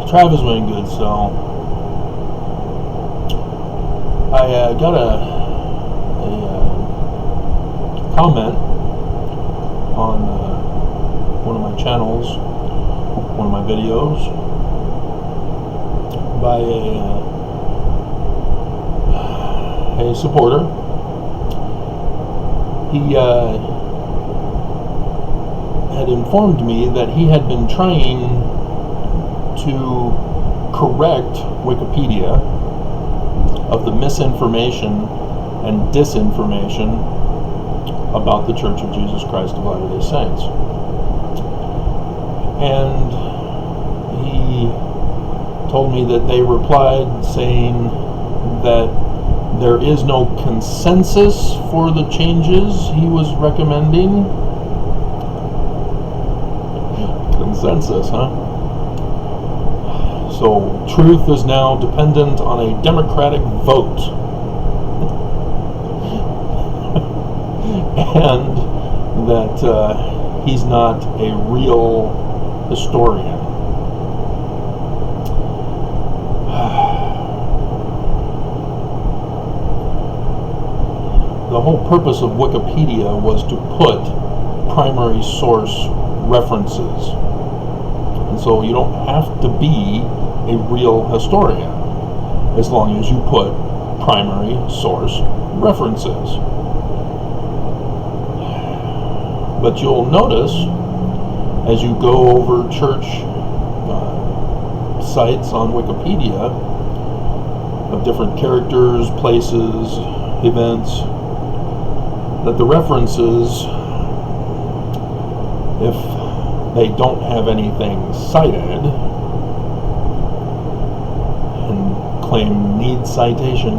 Travis went good, so I got a comment on one of my channels, one of my videos, by a supporter. He had informed me that he had been trying to correct Wikipedia of the misinformation and disinformation about the Church of Jesus Christ of Latter-day Saints. And he told me that they replied saying that there is no consensus for the changes he was recommending. Consensus, huh? So truth is now dependent on a Democratic vote. And that he's not a real historian. The whole purpose of Wikipedia was to put primary source references. And so you don't have to be a real historian as long as you put primary source references. But you'll notice as you go over church sites on Wikipedia of different characters, places, events, that the references, if they don't have anything cited and claim needs citation,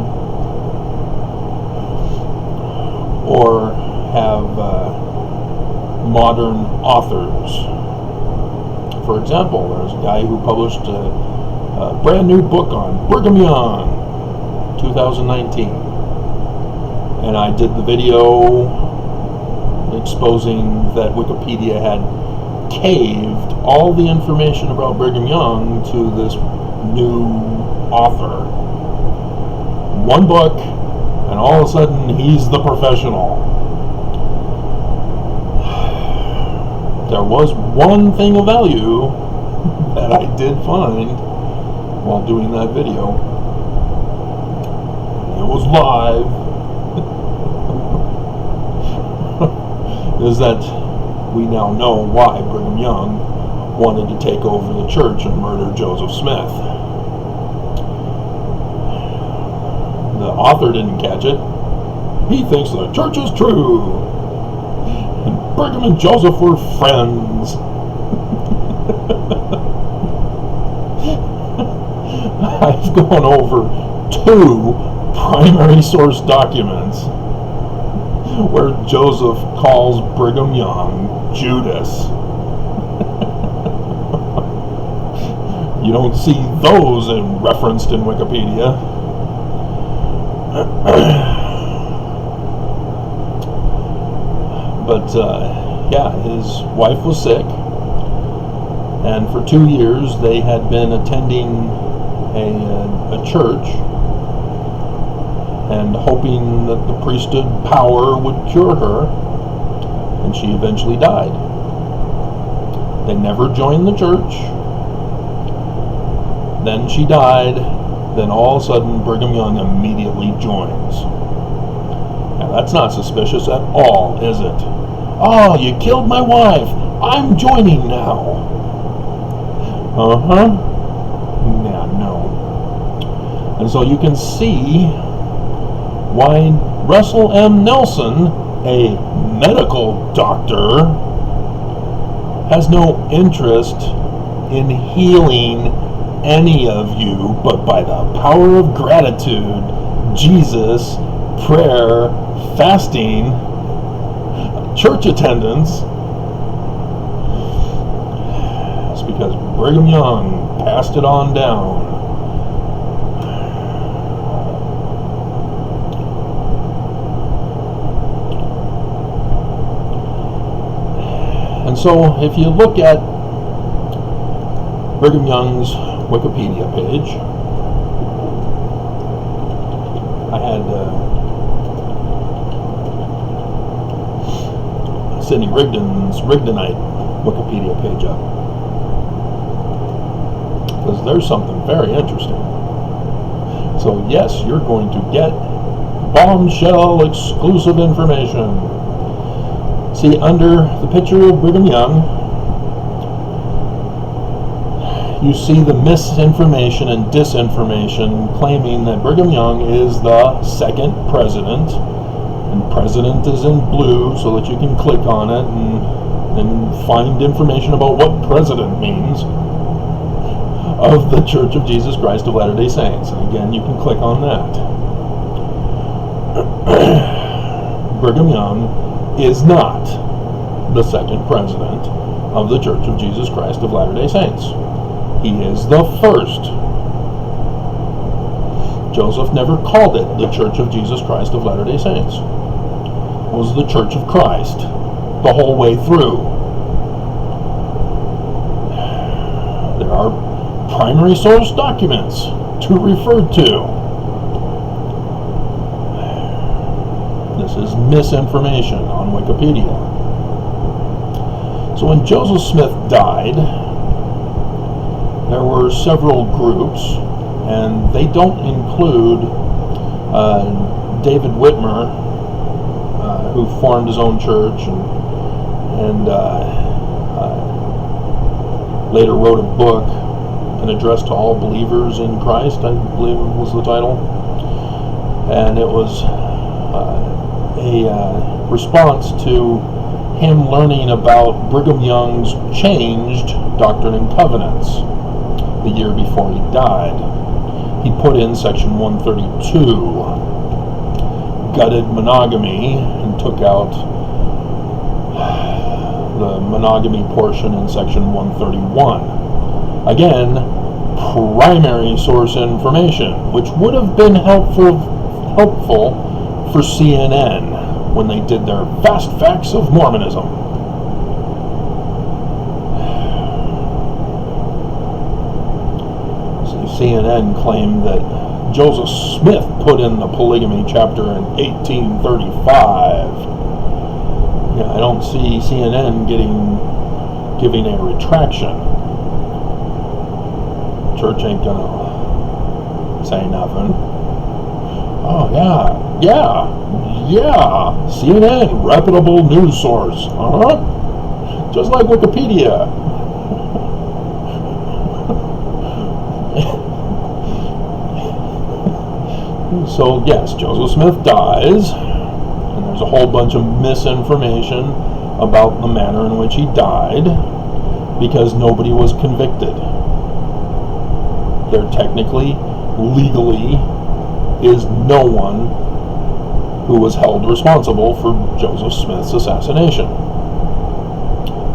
or have modern authors. For example, there's a guy who published a brand new book on Brigham Young, 2019. And I did the video exposing that Wikipedia had caved all the information about Brigham Young to this new author. One book, and all of a sudden he's the professional. There was one thing of value that I did find while doing that video. It was live. Is that we now know why Brigham Young wanted to take over the church and murder Joseph Smith. The author didn't catch it. He thinks the church is true. And Brigham and Joseph were friends. I've gone over 2 primary source documents where Joseph calls Brigham Young Judas. You don't see those referenced in Wikipedia. But yeah, his wife was sick, and for 2 years they had been attending a church and hoping that the priesthood power would cure her, and she eventually died. They never joined the church. Then she died. Then all of a sudden Brigham Young immediately joins. Now that's not suspicious at all, is it? Oh, you killed my wife. I'm joining now. Uh-huh. Yeah, no. And so you can see why Russell M. Nelson, a medical doctor, has no interest in healing any of you, but by the power of gratitude, Jesus, prayer, fasting, church attendance. It's because Brigham Young passed it on down. And so if you look at Brigham Young's Wikipedia page. I had Sidney Rigdon's Rigdonite Wikipedia page up, because there's something very interesting. So yes, you're going to get bombshell exclusive information. See, under the picture of Brigham Young, you see the misinformation and disinformation claiming that Brigham Young is the second president, and president is in blue so that you can click on it and find information about what president means, of the Church of Jesus Christ of Latter-day Saints. And again, you can click on that. Brigham Young is not the second president of the Church of Jesus Christ of Latter-day Saints. He is the first. Joseph never called it the Church of Jesus Christ of Latter-day Saints. It was the Church of Christ the whole way through. There are primary source documents to refer to. This is misinformation on Wikipedia. So when Joseph Smith died, there were several groups, and they don't include David Whitmer, who formed his own church and later wrote a book, An Address to All Believers in Christ, I believe was the title. And it was a response to him learning about Brigham Young's changed Doctrine and Covenants the year before he died. He put in section 132, gutted monogamy, and took out the monogamy portion in section 131. Again, primary source information, which would have been helpful for CNN when they did their Vast Facts of Mormonism. CNN claimed that Joseph Smith put in the polygamy chapter in 1835. Yeah, I don't see CNN giving a retraction. Church ain't gonna say nothing. Oh yeah, CNN, reputable news source. Just like Wikipedia. So yes, Joseph Smith dies, and there's a whole bunch of misinformation about the manner in which he died, because nobody was convicted. There technically, legally, is no one who was held responsible for Joseph Smith's assassination,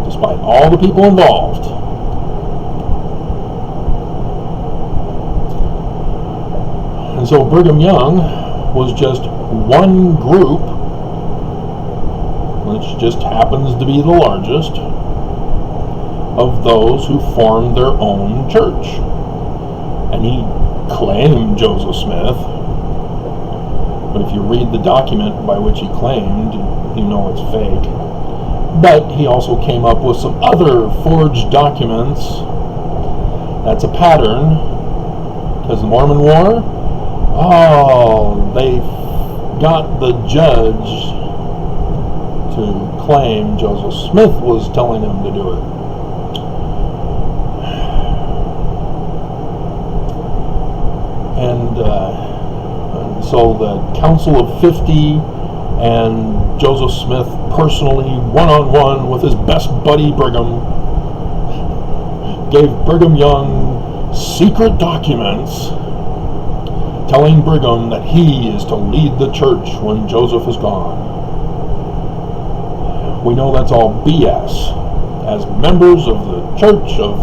despite all the people involved. And so Brigham Young was just one group, which just happens to be the largest, of those who formed their own church. And he claimed Joseph Smith, but if you read the document by which he claimed, you know it's fake. But he also came up with some other forged documents. That's a pattern, because the Mormon War, they got the judge to claim Joseph Smith was telling him to do it. And so the Council of 50 and Joseph Smith personally, one-on-one with his best buddy Brigham, gave Brigham Young secret documents telling Brigham that he is to lead the church when Joseph is gone. We know that's all BS. As members of the church of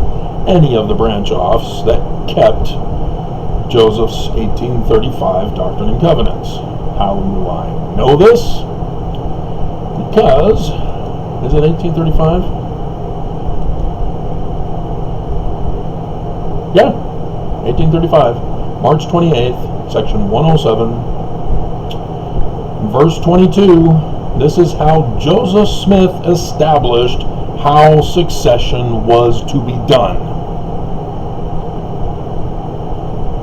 any of the branch-offs that kept Joseph's 1835 Doctrine and Covenants. How do I know this? Because, is it 1835? Yeah, 1835, March 28th, section 107, verse 22. This is how Joseph Smith established how succession was to be done.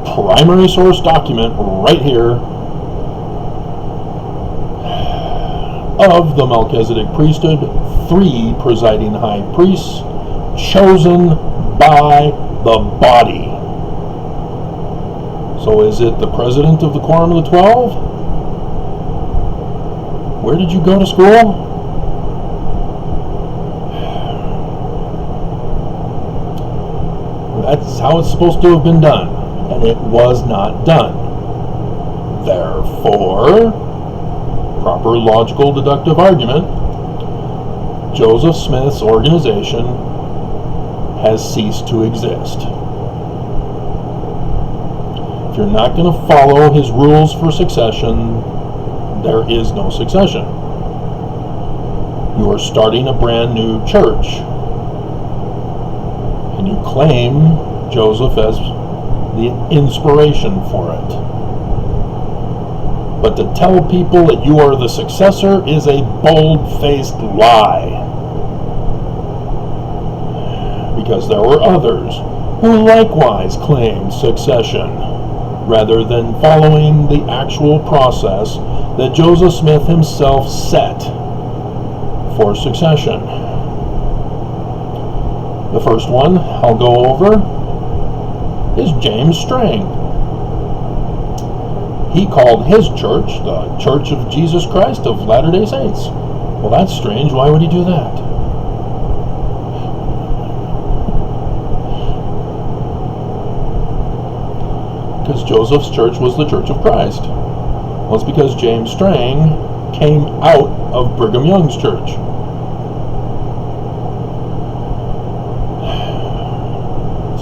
Primary source document right here of the Melchizedek priesthood, 3 presiding high priests chosen by the body. So is it the president of the Quorum of the 12? Where did you go to school? That's how it's supposed to have been done, and it was not done. Therefore, proper logical deductive argument, Joseph Smith's organization has ceased to exist. If you're not going to follow his rules for succession, there is no succession. You are starting a brand new church, and you claim Joseph as the inspiration for it. But to tell people that you are the successor is a bold-faced lie. Because there were others who likewise claimed succession, rather than following the actual process that Joseph Smith himself set for succession. The first one I'll go over is James Strang. He called his church the Church of Jesus Christ of Latter-day Saints. Well, that's strange. Why would he do that? Because Joseph's church was the Church of Christ. Well, it's because James Strang came out of Brigham Young's church.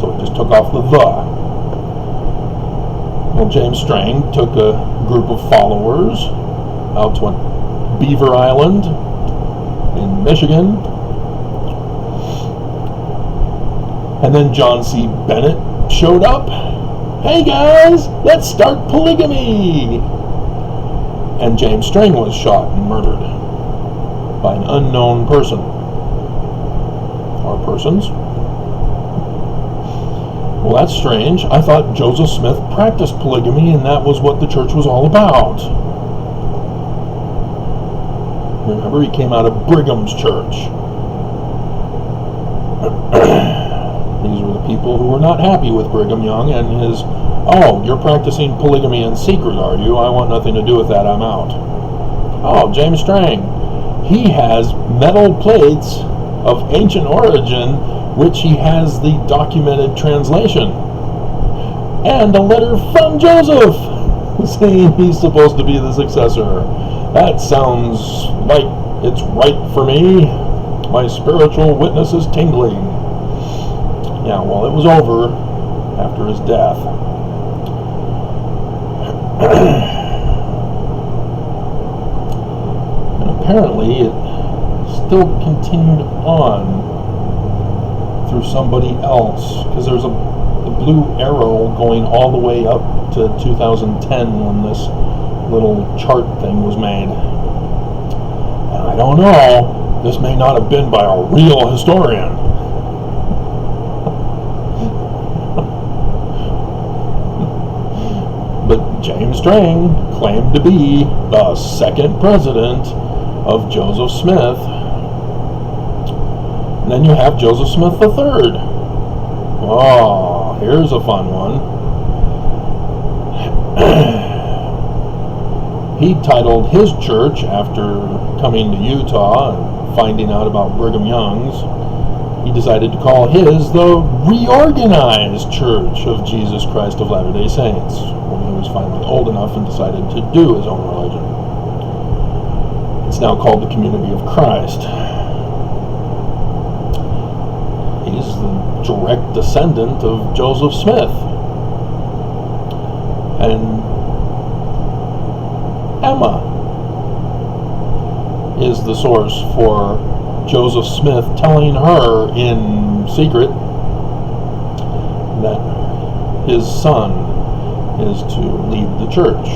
So it just took off the "the." Well, James Strang took a group of followers out to Beaver Island in Michigan. And then John C. Bennett showed up. Hey guys, let's start polygamy! And James Strang was shot and murdered by an unknown person. Or persons. Well, that's strange. I thought Joseph Smith practiced polygamy and that was what the church was all about. Remember, he came out of Brigham's church. These were the people who were not happy with Brigham Young and his, "Oh, you're practicing polygamy in secret, are you? I want nothing to do with that, I'm out." Oh, James Strang. He has metal plates of ancient origin, which he has the documented translation. And a letter from Joseph saying he's supposed to be the successor. That sounds like it's right for me. My spiritual witness is tingling. Yeah, well, it was over after his death. And apparently it still continued on through somebody else, because there's a blue arrow going all the way up to 2010 when this little chart thing was made. And I don't know, this may not have been by a real historian. But James Strang claimed to be the second president of Joseph Smith. And then you have Joseph Smith III. Oh, here's a fun one. He titled his church, after coming to Utah and finding out about Brigham Young's, he decided to call his the Reorganized Church of Jesus Christ of Latter-day Saints, when he was finally old enough and decided to do his own religion. It's now called the Community of Christ. He's the direct descendant of Joseph Smith. And Emma is the source for Joseph Smith telling her in secret that his son is to lead the church.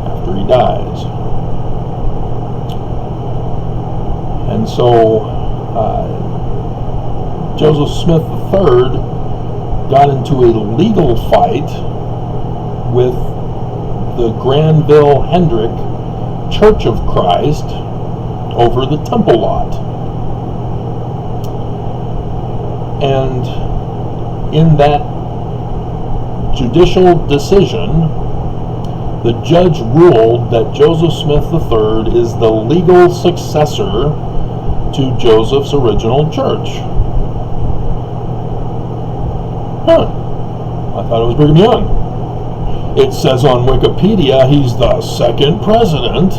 After he dies. And so Joseph Smith III got into a legal fight with the Granville Hendrick Church of Christ over the temple lot. And in that judicial decision, the judge ruled that Joseph Smith III is the legal successor to Joseph's original church. I thought it was Brigham Young. It says on Wikipedia he's the second president.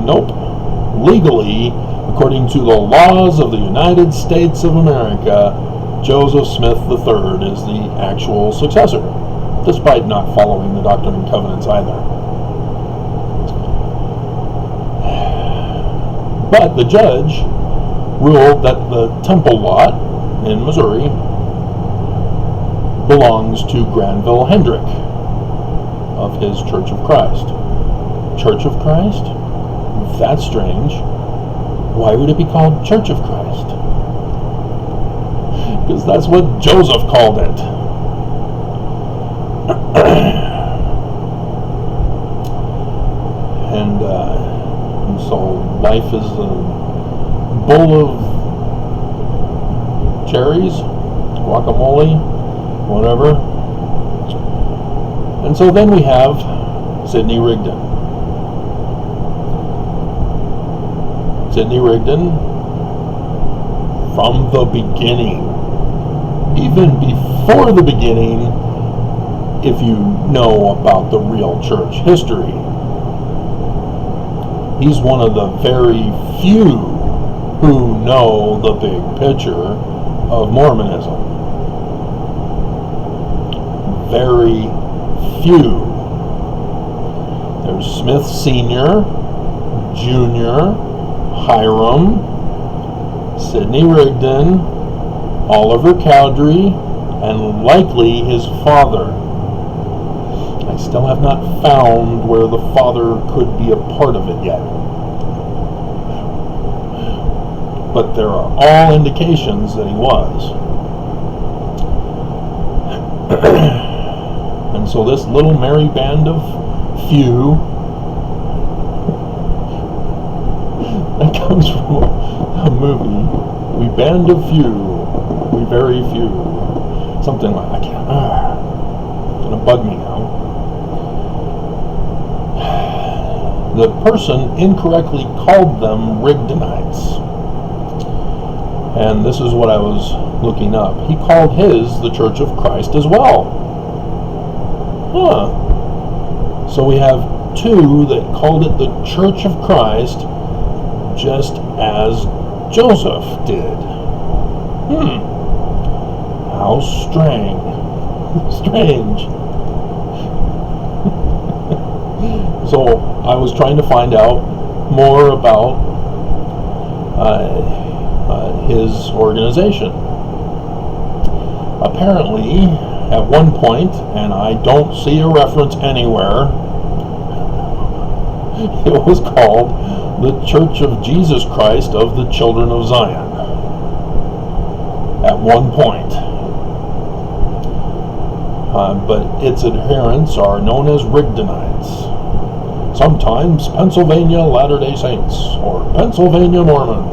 Nope. Legally, according to the laws of the United States of America, Joseph Smith III is the actual successor, despite not following the Doctrine and Covenants either. But the judge ruled that the temple lot in Missouri belongs to Granville Hendrick of his Church of Christ. Church of Christ? That's strange. Why would it be called Church of Christ? Because that's what Joseph called it. And so life is a bowl of cherries, guacamole, whatever. And so then we have Sidney Rigdon. Sidney Rigdon, from the beginning, even before the beginning, if you know about the real church history, he's one of the very few who know the big picture of Mormonism. Very few. There's Smith Sr., Jr., Hiram, Sidney Rigdon, Oliver Cowdery, and likely his father. I still have not found where the father could be a part of it yet. But there are all indications that he was. And so this little merry band of few that comes from a movie. We band of few, we very few. Something like, I can't, it's gonna bug me now. The person incorrectly called them Rigdonites. And this is what I was looking up. He called his the Church of Christ as well. So we have two that called it the Church of Christ, just as Joseph did. How strange. So I was trying to find out more about his organization. Apparently, at one point, and I don't see a reference anywhere, it was called the Church of Jesus Christ of the Children of Zion. At one point. But its adherents are known as Rigdonites. Sometimes Pennsylvania Latter-day Saints or Pennsylvania Mormons.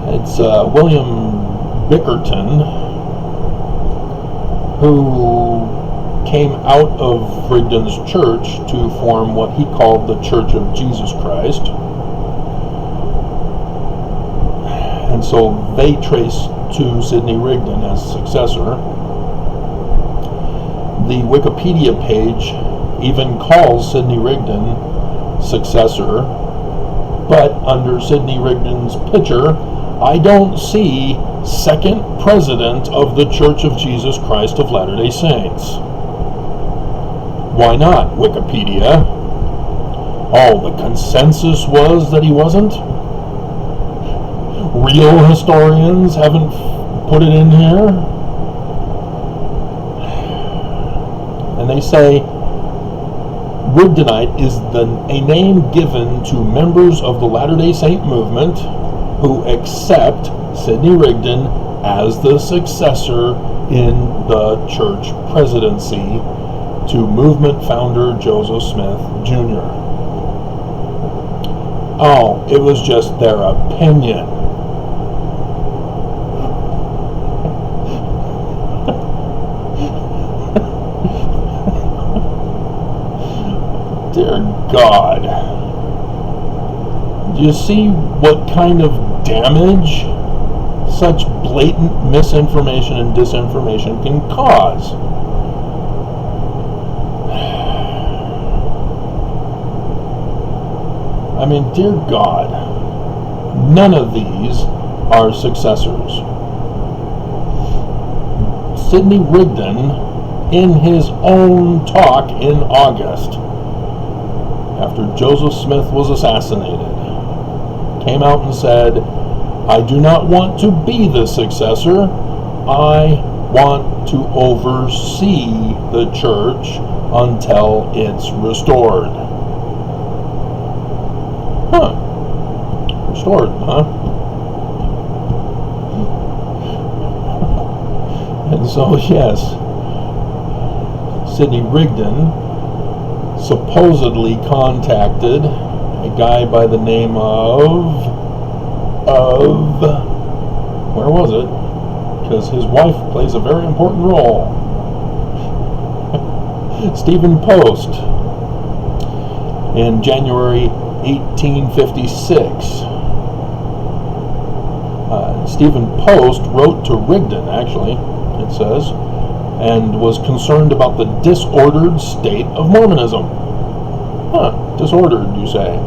It's William Bickerton who came out of Rigdon's church to form what he called the Church of Jesus Christ. And so they trace to Sidney Rigdon as successor. The Wikipedia page even calls Sidney Rigdon successor, but under Sidney Rigdon's picture, I don't see second president of the Church of Jesus Christ of Latter-day Saints. Why not Wikipedia? Oh, the consensus was that he wasn't? Real historians haven't put it in here? And they say Rigdonite is a name given to members of the Latter-day Saint movement who accept Sidney Rigdon as the successor in the church presidency to movement founder Joseph Smith Jr. Oh, it was just their opinion. Dear God. Do you see what kind of damage such blatant misinformation and disinformation can cause? I mean, dear God, none of these are successors. Sidney Rigdon, in his own talk in August, after Joseph Smith was assassinated, came out and said, I do not want to be the successor. I want to oversee the church until it's restored. Restored, huh? And so, yes, Sidney Rigdon supposedly contacted a guy by the name of where was it? Because his wife plays a very important role. Stephen Post in January 1856. Stephen Post wrote to Rigdon, actually, it says, and was concerned about the disordered state of Mormonism. Disordered, you say?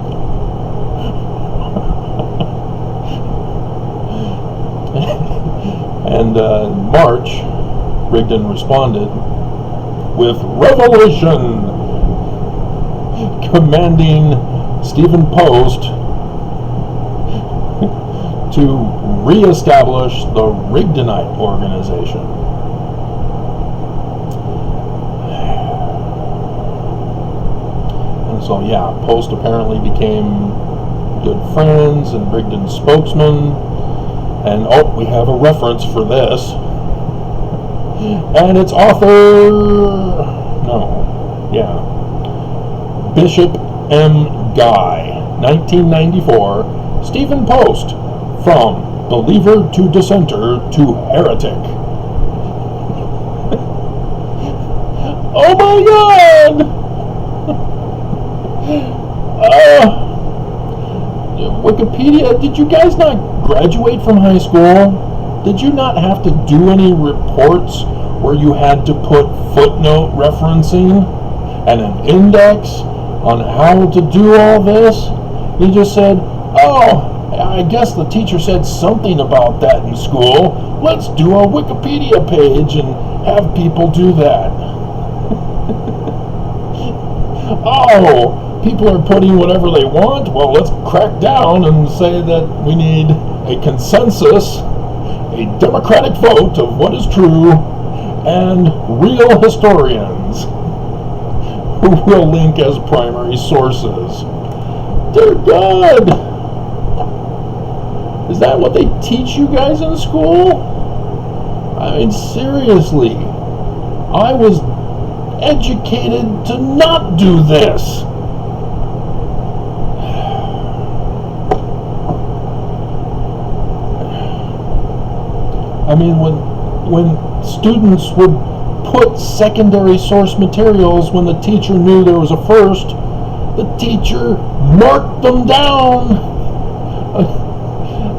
And in March, Rigdon responded with revelation, commanding Stephen Post to reestablish the Rigdonite organization. And so, yeah, Post apparently became good friends and Rigdon's spokesman. And oh, we have a reference for this. And its author, Bishop M. Guy, 1994, Stephen Post, From Believer to Dissenter to Heretic. Oh my God! Wikipedia, did you guys not graduate from high school? Did you not have to do any reports where you had to put footnote referencing and an index on how to do all this? You just said, oh, I guess the teacher said something about that in school. Let's do a Wikipedia page and have people do that. Oh, people are putting whatever they want. Well, let's crack down and say that we need a consensus, a democratic vote of what is true, and real historians who will link as primary sources. Dear God! Is that what they teach you guys in school? I mean, seriously. I was educated to not do this. I mean, when students would put secondary source materials when the teacher knew there was a first, the teacher marked them down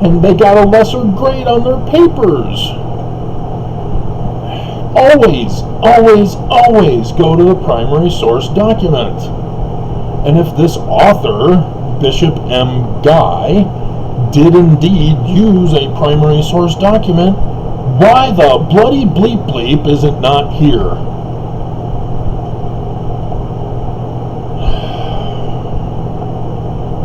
and they got a lesser grade on their papers. Always, always, always go to the primary source document. And if this author, Bishop M. Guy, did indeed use a primary source document, why the bloody bleep bleep is it not here?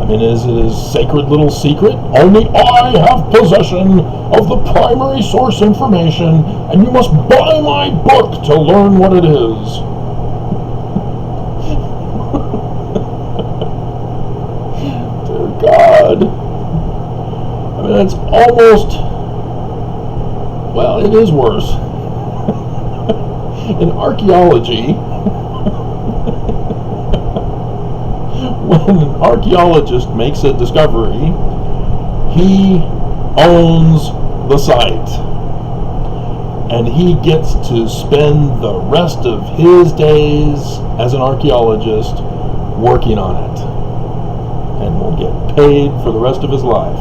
mean, is it his sacred little secret? Only I have possession of the primary source information, and you must buy my book to learn what it is. Dear God. I mean, it's almost, well, it is worse. In archaeology, when an archaeologist makes a discovery, he owns the site, and he gets to spend the rest of his days as an archaeologist working on it, and will get paid for the rest of his life,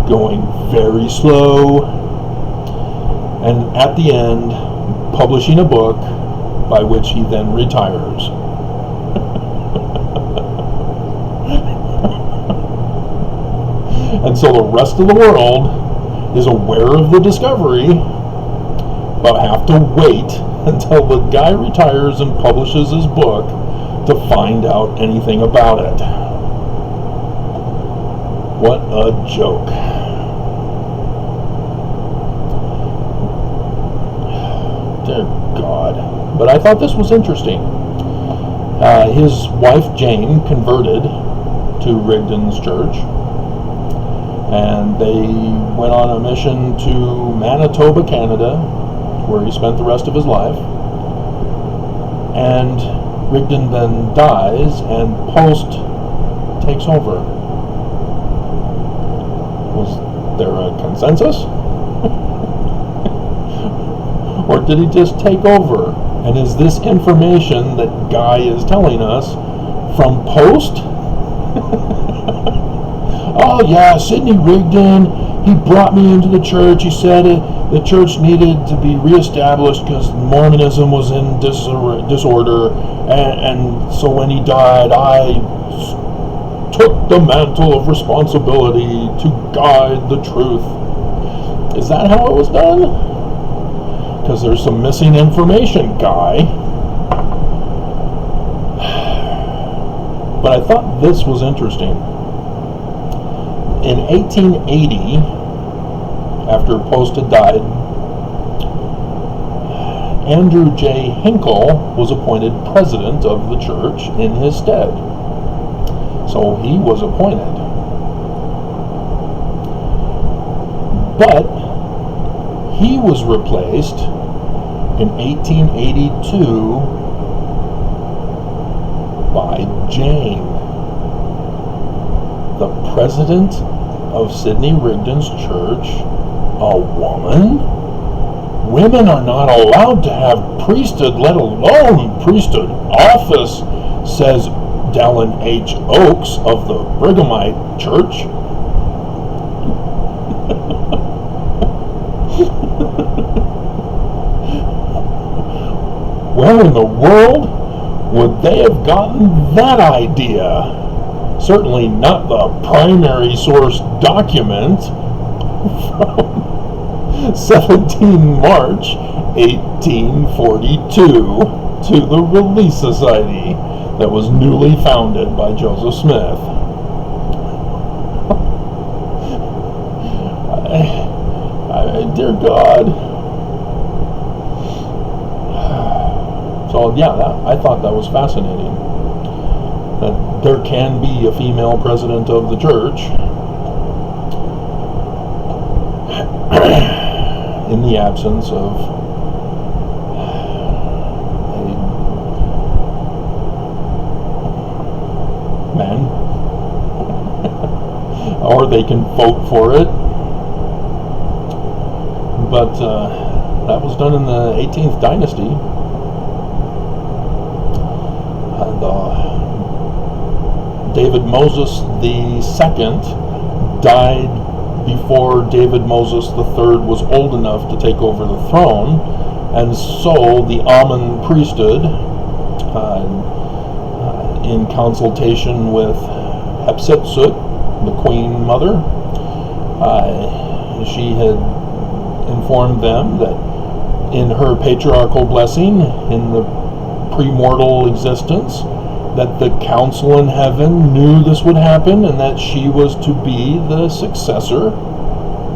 going very slow, and at the end publishing a book by which he then retires. And so the rest of the world is aware of the discovery, but have to wait until the guy retires and publishes his book to find out anything about it. What a joke. Dear God. But I thought this was interesting. His wife Jane converted to Rigdon's church, and they went on a mission to Manitoba, Canada, where he spent the rest of his life. And Rigdon then dies, and Post takes over. Was there a consensus? Or did he just take over? And is this information that Guy is telling us from Post? Oh yeah, Sidney Rigdon, he brought me into the church. He said the church needed to be reestablished because Mormonism was in disorder. And so when he died, I took the mantle of responsibility to guide the truth. Is that how it was done? Because there's some missing information, Guy. But I thought this was interesting. In 1880, after Post had died, Andrew J. Hinkle was appointed president of the church in his stead. So he was appointed. But he was replaced in 1882 by Jane, the president of Sidney Rigdon's church, a woman? Women are not allowed to have priesthood, let alone priesthood office, says Dallin H. Oakes of the Brighamite Church. Where in the world would they have gotten that idea? Certainly not the primary source document from 17 March 1842 to the Relief Society that was newly founded by Joseph Smith. Dear God. So yeah, I thought that was fascinating. That there can be a female president of the church in the absence of a man. Or they can vote for it. But that was done in the 18th dynasty. And David Moses II died before David Moses III was old enough to take over the throne, and so the Amun priesthood, in consultation with Hatshepsut, the Queen Mother, she had informed them that in her patriarchal blessing in the premortal existence, that the council in heaven knew this would happen and that she was to be the successor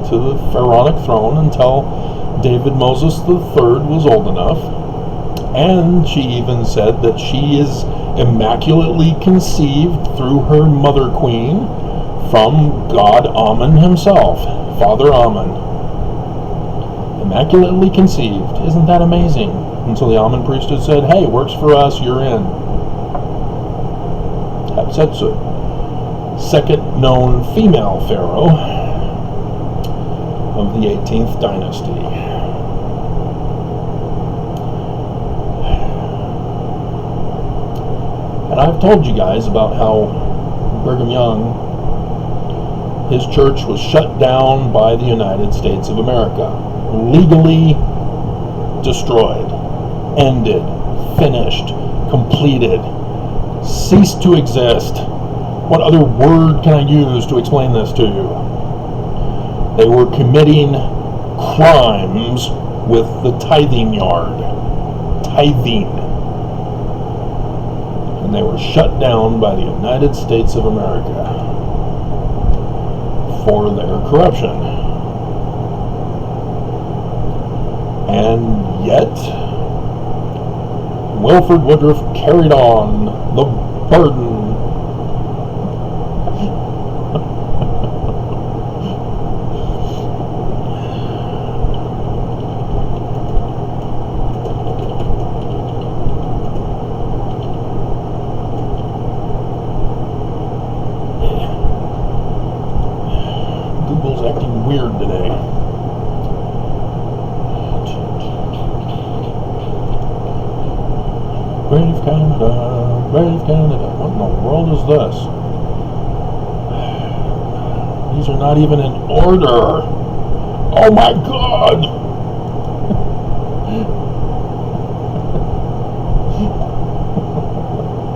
to the pharaonic throne until David Moses III was old enough. And she even said that she is immaculately conceived through her mother queen from God Amen himself, Father Amen. Immaculately conceived. Isn't that amazing? And so the Amen priesthood said, hey, works for us, you're in. Hatshepsut, second known female pharaoh of the 18th dynasty. And I've told you guys about how Brigham Young, his church was shut down by the United States of America. Legally destroyed, ended, finished, completed, ceased to exist. What other word can I use to explain this to you? They were committing crimes with the tithing yard. Tithing. And they were shut down by the United States of America for their corruption. And yet, Wilford Woodruff carried on the burden Google's acting weird today. Brave Canada, brave Canada. What in the world is this? These are not even in order. Oh my God!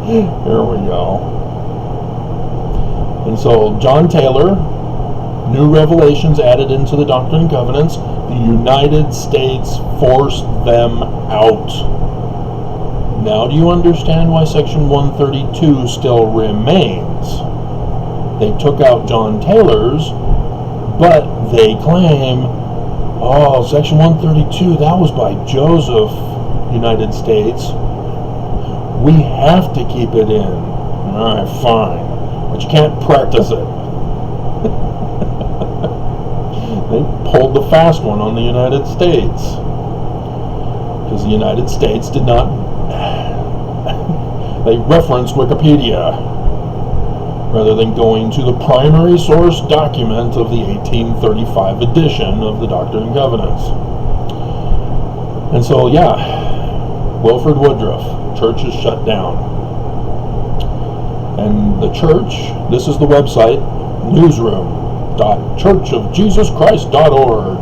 Here we go. And so John Taylor, new revelations added into the Doctrine and Covenants. The United States forced them out. Now do you understand why Section 132 still remains? They took out John Taylor's, but they claim, oh, Section 132, that was by Joseph, United States. We have to keep it in. Alright, fine. But you can't practice it. They pulled the fast one on the United States. Because the United States did not... They referenced Wikipedia rather than going to the primary source document of the 1835 edition of the Doctrine and Covenants. And so, yeah, Wilford Woodruff, church is shut down. And the church, this is the website, newsroom.churchofjesuschrist.org.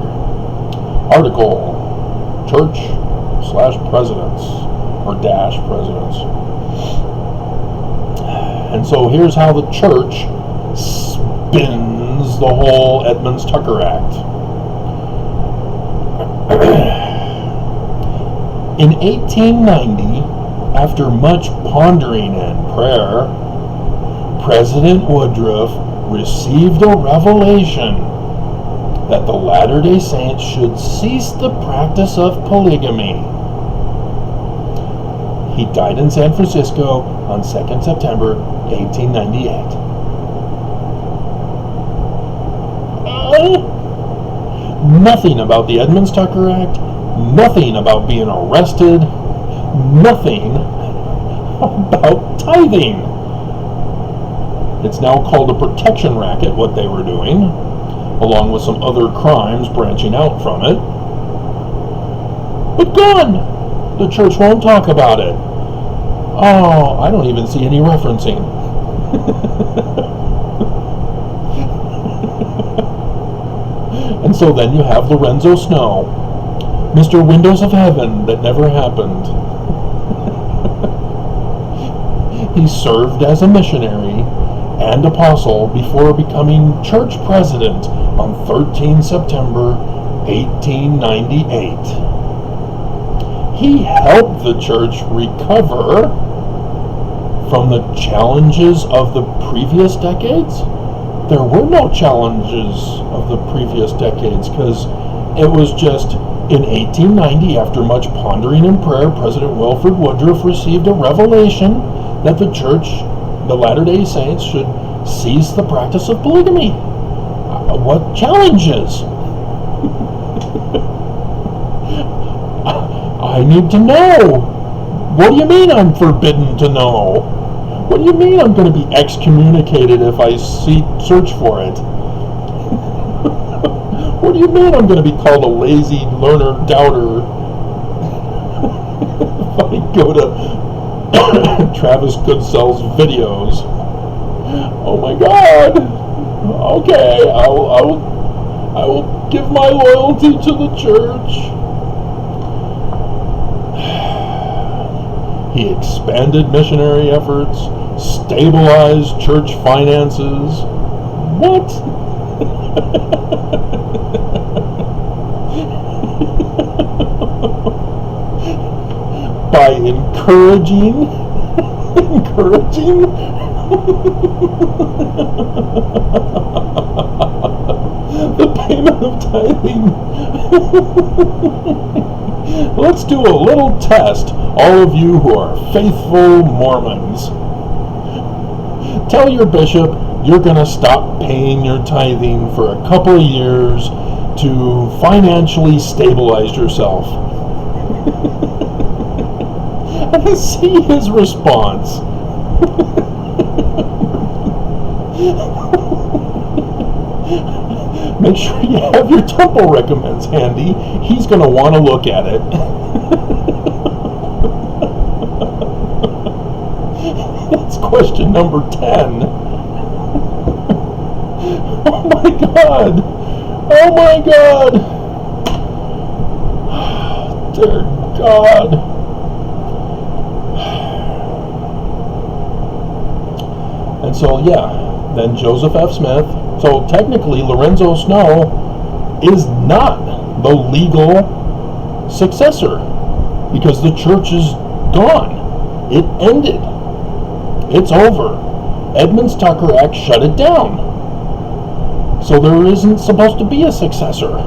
Article, church/presidents, or dash presidents. And so here's how the church spins the whole Edmunds-Tucker Act. In 1890, after much pondering and prayer, President Woodruff received a revelation that the Latter-day Saints should cease the practice of polygamy. He died in San Francisco on 2nd September 1898. Nothing about the Edmunds-Tucker Act, nothing about being arrested, nothing about tithing. It's now called a protection racket, what they were doing, along with some other crimes branching out from it. But gone! The church won't talk about it. Oh, I don't even see any referencing. And so then you have Lorenzo Snow, Mr. Windows of Heaven that never happened. He served as a missionary and apostle before becoming church president on 13 September 1898. He helped the church recover from the challenges of the previous decades? There were no challenges of the previous decades, because it was just in 1890, after much pondering and prayer, President Wilford Woodruff received a revelation that the Church, the Latter-day Saints, should cease the practice of polygamy. What challenges? I need to know. What do you mean I'm forbidden to know? What do you mean I'm going to be excommunicated if I search for it? What do you mean I'm going to be called a lazy learner doubter if I go to Travis Goodsell's videos? Oh my God! Okay, I will give my loyalty to the Church. He expanded missionary efforts, stabilized church finances. What? By encouraging the payment of tithing. Let's do a little test, all of you who are faithful Mormons. Tell your bishop you're going to stop paying your tithing for a couple of years to financially stabilize yourself. And see his response. Make sure you have your temple recommends handy. He's going to want to look at it. That's question number 10. Oh my God. Oh my God. Dear God. And so, yeah, then Joseph F. Smith. So technically, Lorenzo Snow is not the legal successor, because the church is gone. It ended. It's over. Edmunds-Tucker Act shut it down. So there isn't supposed to be a successor.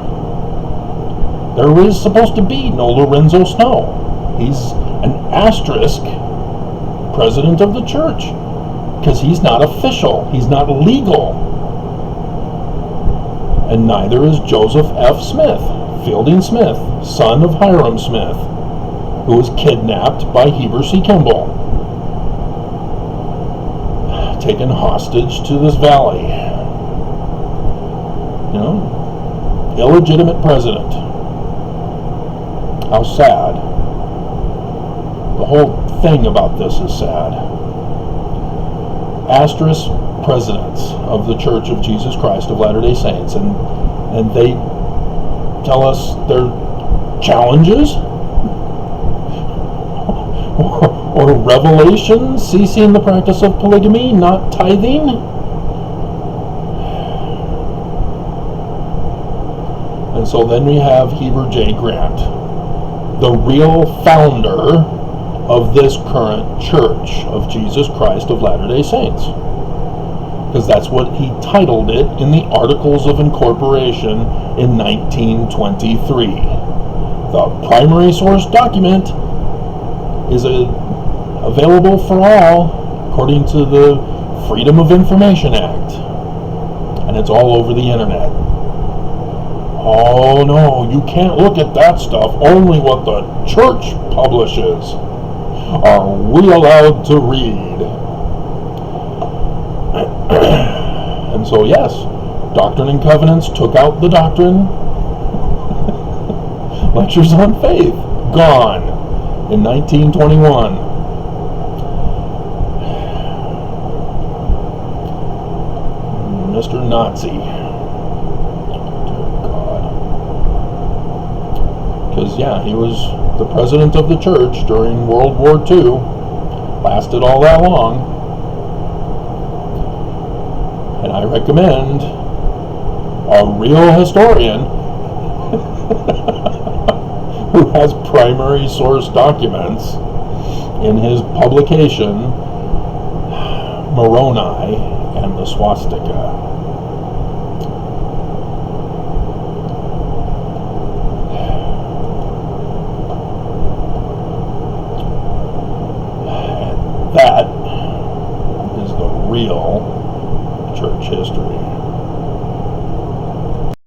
There is supposed to be no Lorenzo Snow. He's an asterisk president of the church, because he's not official. He's not legal. And neither is Joseph F. Smith, Fielding Smith, son of Hiram Smith, who was kidnapped by Heber C. Kimball, taken hostage to this valley. You know, illegitimate president. How sad. The whole thing about this is sad. Asterisk presidents of the Church of Jesus Christ of Latter-day Saints, and they tell us their challenges or revelations, ceasing the practice of polygamy, not tithing. And so then we have Heber J. Grant, the real founder of this current Church of Jesus Christ of Latter-day Saints, because that's what he titled it in the Articles of Incorporation in 1923. The primary source document is available for all according to the Freedom of Information Act, and it's all over the internet. Oh no, you can't look at that stuff, only what the church publishes are we allowed to read. And so yes, Doctrine and Covenants took out the doctrine. Lectures on Faith, gone in 1921. Mr. Nazi. Because, yeah, he was the president of the church during World War II. Lasted all that long. And I recommend a real historian who has primary source documents in his publication, Moroni and the swastika. That is the real church history.